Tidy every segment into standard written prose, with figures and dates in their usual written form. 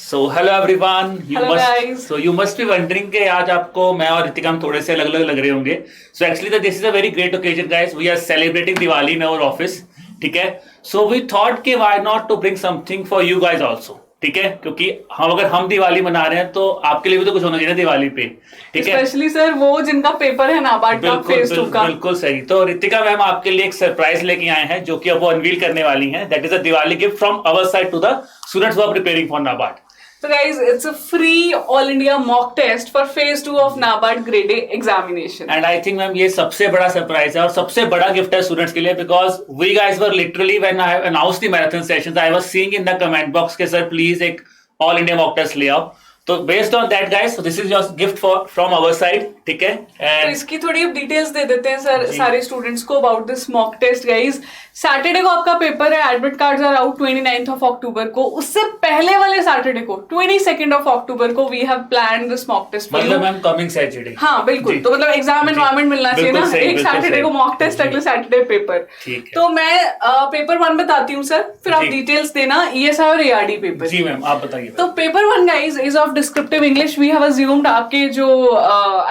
So hello everyone, Hello guys. You must be wondering कि आज आपको मैं और ऋतिका हम थोड़े से अलग अलग लग रहे होंगे. So actually this is a very great occasion guys. We are celebrating Diwali in our office. ठीक है. सो वी थॉट कि why not to bring something for you guys also. ठीक है, क्योंकि हम दिवाली मना रहे हैं तो आपके लिए भी तो कुछ होना चाहिए ना दिवाली पे. ठीक है, स्पेशली सर वो जिनका पेपर है नाबार्ड का फेज 2 का. बिल्कुल सही. तो ऋतिका मैम आपके लिए एक सरप्राइज लेके आए हैं जो कि अब वो अनवील करने वाली हैं. That is a Diwali gift from our side to the students who are preparing for NABARD. So guys, it's a free all India mock test for phase 2 of NABARD grade A examination. And I think ma'am ये सबसे बड़ा surprise है और सबसे बड़ा gift है students के लिए. Because we guys were literally when I have announced the marathon sessions I was seeing in the comment box के सर प्लीज एक ऑल इंडिया मॉक टेस्ट ले आओ. तो based on that guys, this is your gift for from our side. ठीक है. तो इसकी थोड़ी डिटेल्स दे देते हैं सर सारे स्टूडेंट्स को about this mock test. Guys, Saturday को आपका पेपर है. Admit cards are out 29th of October को. उससे पहले वाले सैटरडे को 22nd ऑफ अक्टूबर को we have planned this mock test. मतलब मैम कमिंग सैटरडे. हाँ बिल्कुल. तो मतलब एग्जाम एनवायरनमेंट मिलना चाहिए ना. एक सैटरडे को मॉक टेस्ट, अगले सैटरडे पेपर. तो मैं पेपर 1 बताती हूँ सर, फिर आप डिटेल्स देना ESI और ARD पेपर. जी मैम, आप बताइए. तो paper 1 guys is of descriptive English. We have assumed आपके जो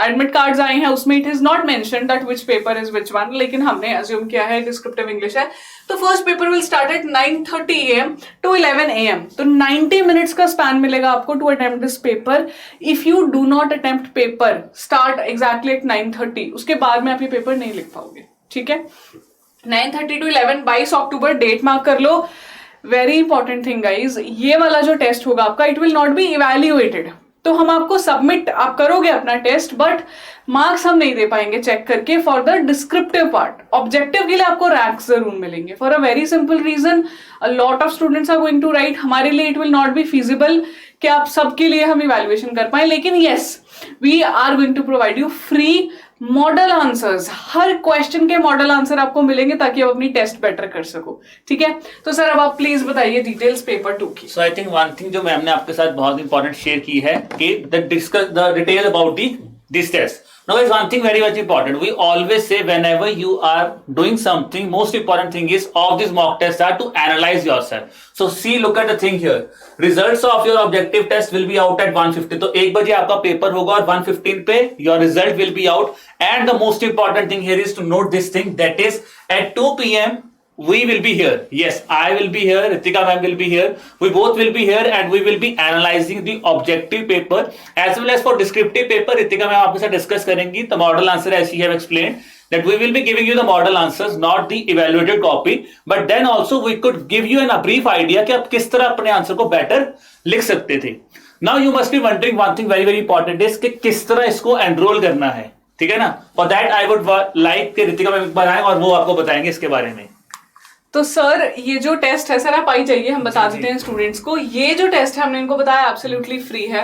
एडमिट कार्ड्स आए हैं उसमें it is not mentioned that which paper is which one, लेकिन हमने अज्यूम किया है डिस्क्रिप्टिव इंग्लिश है. तो first paper will start at 9:30 AM to 11 AM. तो 90 मिनट्स का स्पैन मिलेगा आपको to attempt this paper. If you do not attempt paper start exactly eight 9:30, उसके बाद में आप ये पेपर नहीं लिख पाओगे. ठीक है. 9:30 टू 11, 22 अक्टूबर डेट मार्क कर लो. वेरी इंपॉर्टेंट थिंग गाइज, ये वाला जो टेस्ट होगा आपका it will not be evaluated. तो हम आपको सबमिट आप करोगे अपना टेस्ट, बट मार्क्स हम नहीं दे पाएंगे चेक करके for the descriptive part. Objective के लिए आपको रैंक्स जरूर मिलेंगे for a very simple reason. A lot of students are going to write. हमारे लिए it will not be feasible कि आप सबके लिए हम इवेल्युएशन कर पाए, लेकिन yes we are going to provide you free model answers. हर क्वेश्चन के मॉडल आंसर आपको मिलेंगे ताकि आप अपनी टेस्ट बेटर कर सको. ठीक है. तो सर अब आप प्लीज बताइए डिटेल्स पेपर 2 की. So I think one thing जो मैम ने आपके साथ बहुत इंपॉर्टेंट शेयर की है कि the detail about this test. Now guys, one thing very much important. We always say whenever you are doing something, most important thing is of these mock tests are to analyze yourself. So see, look at the thing here. Results of your objective test will be out at 1:50. तो 1 बजे आपका paper होगा और 1:15 पे your result will be out. And the most important thing here is to note this thing, that is at 2 PM we will be here. Yes, I will be here. Ritika ma'am will be here. We both will be here and we will be analyzing the objective paper as well as for descriptive paper. Ritika ma'am आपके साथ discuss करेंगी the model answer as she have explained that we will be giving you the model answers, not the evaluated copy. But then also we could give you a brief idea कि आप किस तरह अपने answer को better लिख सकते थे. Now you must be wondering one thing very very important is कि किस तरह इसको एनरोल करना है. ठीक है ना. For that I would like कि रितिका मैम बनाएं और वो आपको बताएंगे इसके बारे में. तो सर ये जो टेस्ट है सर आप आई जाइए, हम बता देते हैं स्टूडेंट्स को. ये जो टेस्ट है हमने इनको बताया एब्सोल्युटली फ्री है.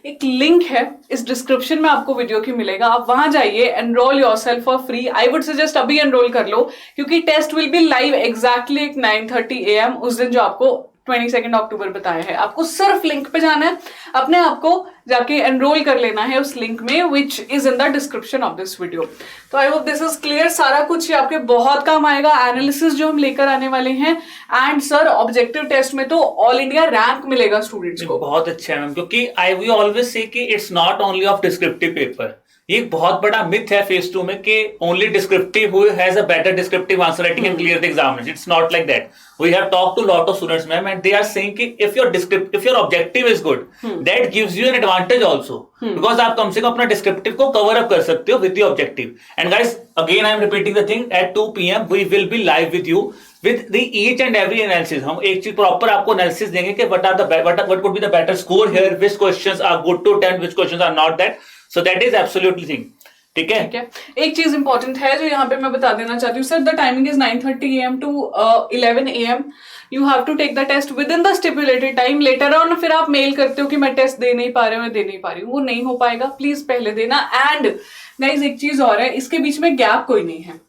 एक लिंक है इस डिस्क्रिप्शन में आपको वीडियो की मिलेगा, आप वहां जाइए, enrol yourself for free. I would suggest अभी एनरोल कर लो क्योंकि test will be live exactly 9:30 AM उस दिन जो आपको 22nd अक्टूबर बताया है. आपको सिर्फ लिंक पे जाना है, अपने आप को जाके एनरोल कर लेना है उस लिंक में which is in the description of this video. तो I hope this is clear. सारा कुछ आपके बहुत काम आएगा. एनालिसिस जो हम लेकर आने वाले हैं एंड सर ऑब्जेक्टिव टेस्ट में तो ऑल इंडिया रैंक मिलेगा स्टूडेंट्स को. बहुत अच्छा है मैम, क्योंकि वी ऑलवेज से कि it's not only of descriptive paper. ये बहुत बड़ा मिथ है फेज 2 में कि only descriptive who has a better descriptive answer writing can clear the examination. It's not like that. We have talked to lot of students ma'am and they are saying कि if your objective is good that gives you an advantage also, because आप कम से कम अपना descriptive को cover up कर सकते हो with the objective. And guys again I am repeating the thing, at 2 PM we will be live with you with the each and every analysis. हम एक चीज प्रॉपर आपको एनालिसिस देंगे कि what could be the better score here, which questions are good to 10, which questions are not that. So that is absolutely thing. ठीक है. एक चीज इंपॉर्टेंट है जो यहाँ पे मैं बता देना चाहती हूँ sir. The timing is 9:30 AM to 11 AM. You have to take the test within the stipulated time. Later on फिर आप मेल करते हो कि मैं टेस्ट दे नहीं पा रहा हूँ, मैं दे नहीं पा रही हूँ, वो नहीं हो पाएगा. प्लीज पहले देना. एंड गाइस एक चीज और है, इसके बीच में गैप कोई नहीं है.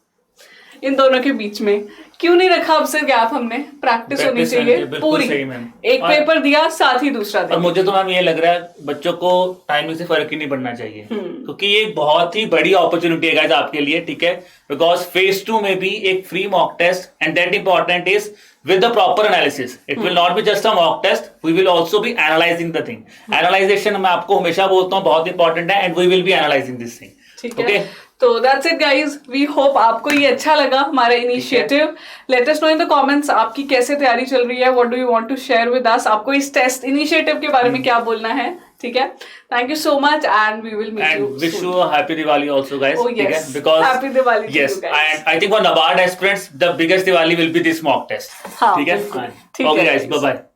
इन दोनों के बीच में क्यों नहीं रखा अब से गैप? हमने प्रैक्टिस होनी चाहिए पूरी. एक पेपर दिया साथ ही दूसरा दिया. और मुझे तो मैम ये लग रहा है बच्चों को टाइमिंग से फर्क ही नहीं पड़ना चाहिए, क्योंकि ये बहुत ही बड़ी अपॉर्चुनिटी है आपके लिए. ठीक है. बिकॉज फेज 2 में भी एक free mock test and that important is with the proper analysis. It will not be just a mock test. We will also be analyzing the thing. Analyzation मैं आपको हमेशा बोलता हूँ बहुत इंपॉर्टेंट है, and we will be analyzing this thing. ठीक है, तो that's it guys. We hope आपको ये अच्छा लगा हमारा initiative. Let us know in the comments आपकी कैसे तैयारी चल रही है. What do you want to share with us. आपको इस टेस्ट इनिशिएटिव के बारे में क्या बोलना है. ठीक है, thank you so much and we will meet you. And wish you a happy Diwali also, guys. Oh yes, Okay? Because happy Diwali to yes, you guys. and I think for NABARD aspirants, the biggest Diwali will be this mock test. हाँ, ठीक है. बिल्कुल. ठीक Okay, है, guys. Bye bye.